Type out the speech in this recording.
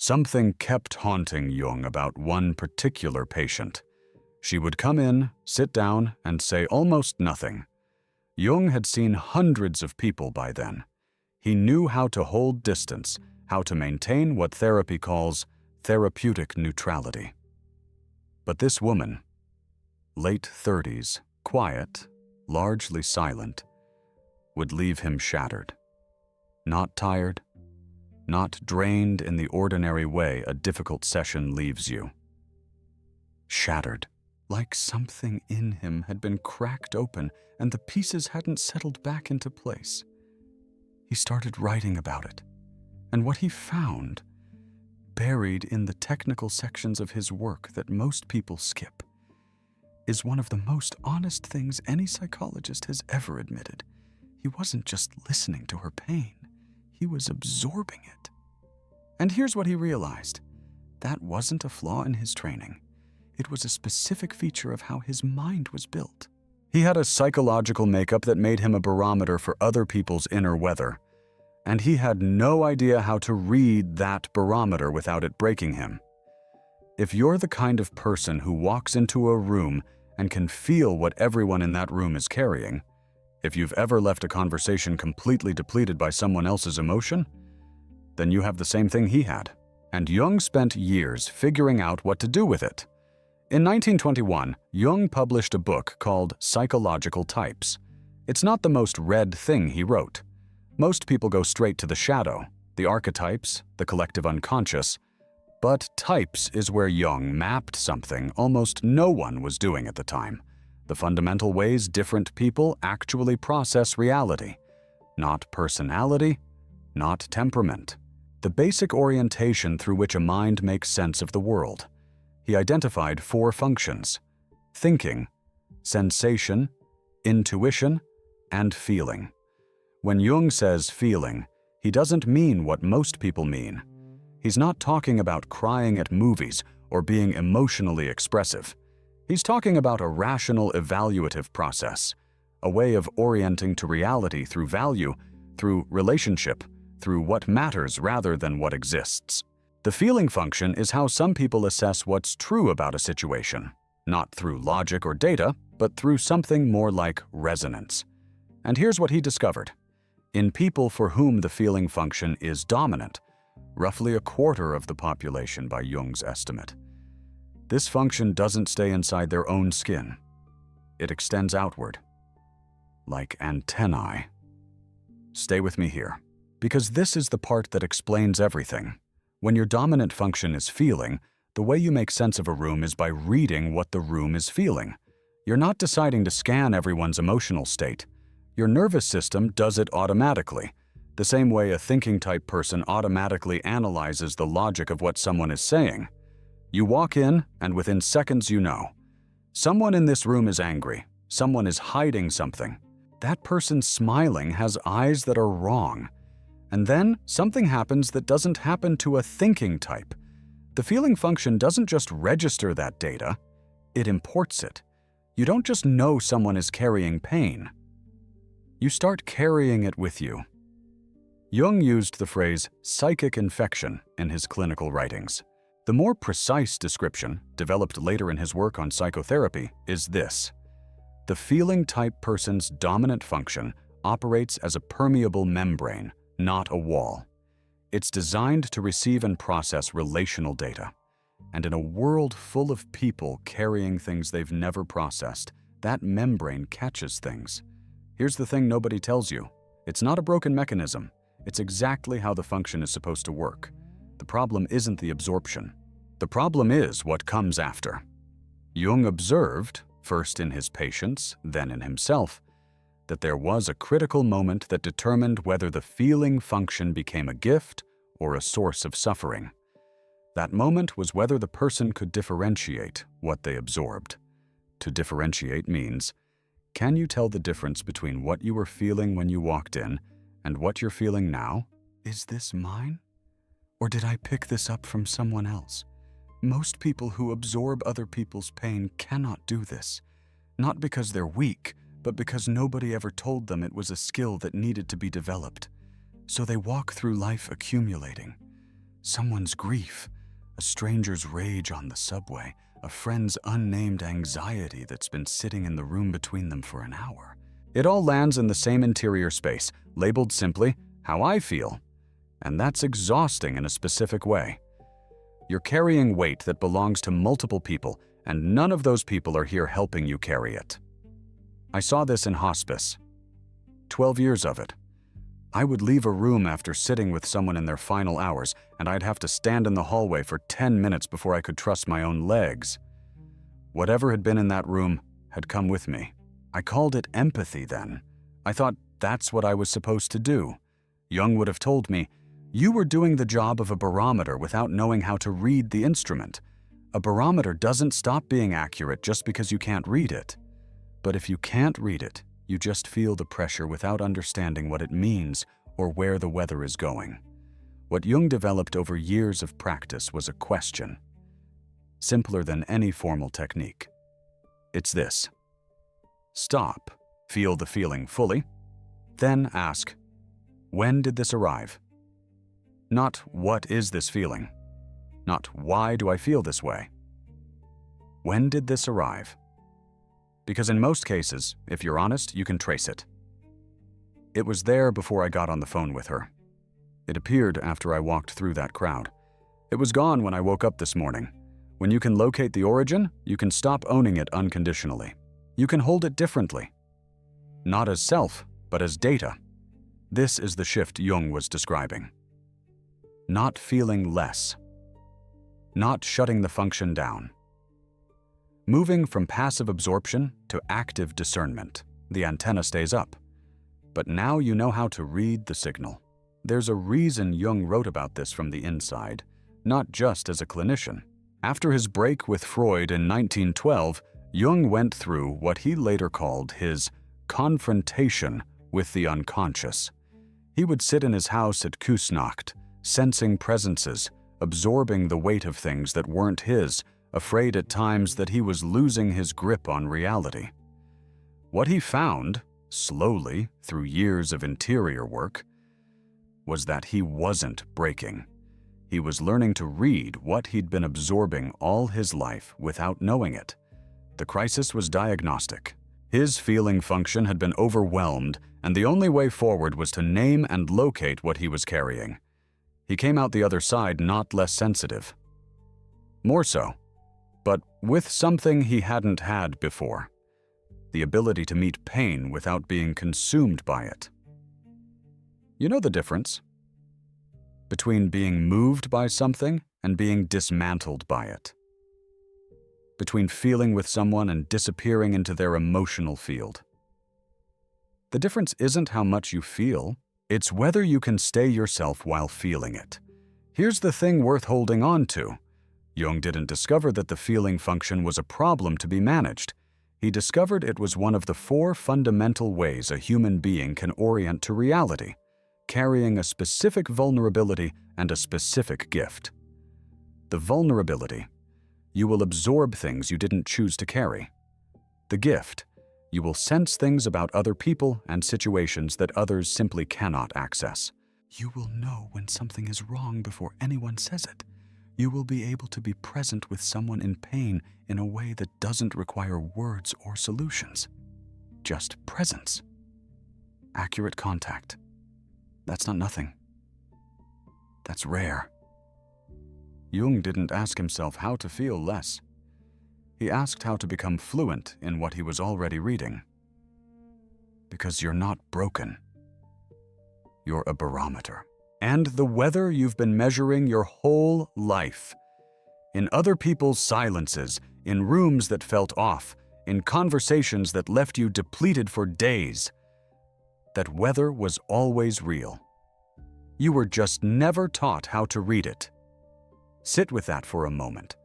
Something kept haunting Jung about one particular patient. She would come in, sit down, and say almost nothing. Jung had seen hundreds of people by then. He knew how to hold distance, how to maintain what therapy calls therapeutic neutrality. But this woman, late 30s, quiet, largely silent, would leave him shattered. Not tired, not drained in the ordinary way a difficult session leaves you. Shattered, like something in him had been cracked open and the pieces hadn't settled back into place. He started writing about it, and what he found, buried in the technical sections of his work that most people skip, is one of the most honest things any psychologist has ever admitted. He wasn't just listening to her pain, he was absorbing it. And here's what he realized. That wasn't a flaw in his training. It was a specific feature of how his mind was built. He had a psychological makeup that made him a barometer for other people's inner weather, and he had no idea how to read that barometer without it breaking him. If you're the kind of person who walks into a room and can feel what everyone in that room is carrying, if you've ever left a conversation completely depleted by someone else's emotion, then you have the same thing he had. And Jung spent years figuring out what to do with it. In 1921, Jung published a book called Psychological Types. It's not the most read thing he wrote. Most people go straight to the shadow, the archetypes, the collective unconscious. But types is where Jung mapped something almost no one was doing at the time. The fundamental ways different people actually process reality. Not personality, not temperament. The basic orientation through which a mind makes sense of the world. He identified 4 functions: thinking, sensation, intuition, and feeling. When Jung says feeling, he doesn't mean what most people mean. He's not talking about crying at movies or being emotionally expressive. He's talking about a rational evaluative process, a way of orienting to reality through value, through relationship, through what matters rather than what exists. The feeling function is how some people assess what's true about a situation, not through logic or data, but through something more like resonance. And here's what he discovered. In people for whom the feeling function is dominant, roughly a quarter of the population by Jung's estimate, this function doesn't stay inside their own skin. It extends outward, like antennae. Stay with me here, because this is the part that explains everything. When your dominant function is feeling, the way you make sense of a room is by reading what the room is feeling. You're not deciding to scan everyone's emotional state. Your nervous system does it automatically, the same way a thinking-type person automatically analyzes the logic of what someone is saying. You walk in, and within seconds you know. Someone in this room is angry. Someone is hiding something. That person smiling has eyes that are wrong. And then something happens that doesn't happen to a thinking type. The feeling function doesn't just register that data, it imports it. You don't just know someone is carrying pain. You start carrying it with you. Jung used the phrase psychic infection in his clinical writings. The more precise description, developed later in his work on psychotherapy, is this. The feeling type person's dominant function operates as a permeable membrane, not a wall. It's designed to receive and process relational data. And in a world full of people carrying things they've never processed, that membrane catches things. Here's the thing nobody tells you. It's not a broken mechanism. It's exactly how the function is supposed to work. The problem isn't the absorption. The problem is what comes after. Jung observed, first in his patients, then in himself, that there was a critical moment that determined whether the feeling function became a gift or a source of suffering. That moment was whether the person could differentiate what they absorbed. To differentiate means, can you tell the difference between what you were feeling when you walked in and what you're feeling now? Is this mine? Or did I pick this up from someone else? Most people who absorb other people's pain cannot do this, not because they're weak, but because nobody ever told them it was a skill that needed to be developed. So they walk through life accumulating. Someone's grief, a stranger's rage on the subway, a friend's unnamed anxiety that's been sitting in the room between them for an hour. It all lands in the same interior space, labeled simply, how I feel. And that's exhausting in a specific way. You're carrying weight that belongs to multiple people, and none of those people are here helping you carry it. I saw this in hospice. 12 years of it. I would leave a room after sitting with someone in their final hours, and I'd have to stand in the hallway for 10 minutes before I could trust my own legs. Whatever had been in that room had come with me. I called it empathy then. I thought that's what I was supposed to do. Jung would have told me, you were doing the job of a barometer without knowing how to read the instrument. A barometer doesn't stop being accurate just because you can't read it. But if you can't read it, you just feel the pressure without understanding what it means or where the weather is going. What Jung developed over years of practice was a question, simpler than any formal technique. It's this. Stop, feel the feeling fully, then ask, when did this arrive? Not what is this feeling? Not why do I feel this way? When did this arrive? Because in most cases, if you're honest, you can trace it. It was there before I got on the phone with her. It appeared after I walked through that crowd. It was gone when I woke up this morning. When you can locate the origin, you can stop owning it unconditionally. You can hold it differently. Not as self, but as data. This is the shift Jung was describing. Not feeling less. Not shutting the function down. Moving from passive absorption to active discernment. The antenna stays up. But now you know how to read the signal. There's a reason Jung wrote about this from the inside, not just as a clinician. After his break with Freud in 1912, Jung went through what he later called his confrontation with the unconscious. He would sit in his house at Küsnacht, sensing presences, absorbing the weight of things that weren't his, afraid at times that he was losing his grip on reality. What he found, slowly, through years of interior work, was that he wasn't breaking. He was learning to read what he'd been absorbing all his life without knowing it. The crisis was diagnostic. His feeling function had been overwhelmed, and the only way forward was to name and locate what he was carrying. He came out the other side not less sensitive. More so, but with something he hadn't had before. The ability to meet pain without being consumed by it. You know the difference between being moved by something and being dismantled by it. Between feeling with someone and disappearing into their emotional field. The difference isn't how much you feel, it's whether you can stay yourself while feeling it. Here's the thing worth holding on to. Jung didn't discover that the feeling function was a problem to be managed. He discovered it was one of the 4 fundamental ways a human being can orient to reality, carrying a specific vulnerability and a specific gift. The vulnerability: you will absorb things you didn't choose to carry. The gift: you will sense things about other people and situations that others simply cannot access. You will know when something is wrong before anyone says it. You will be able to be present with someone in pain in a way that doesn't require words or solutions. Just presence. Accurate contact. That's not nothing. That's rare. Jung didn't ask himself how to feel less. He asked how to become fluent in what he was already reading. Because you're not broken. You're a barometer. And the weather you've been measuring your whole life. In other people's silences, in rooms that felt off, in conversations that left you depleted for days. That weather was always real. You were just never taught how to read it. Sit with that for a moment.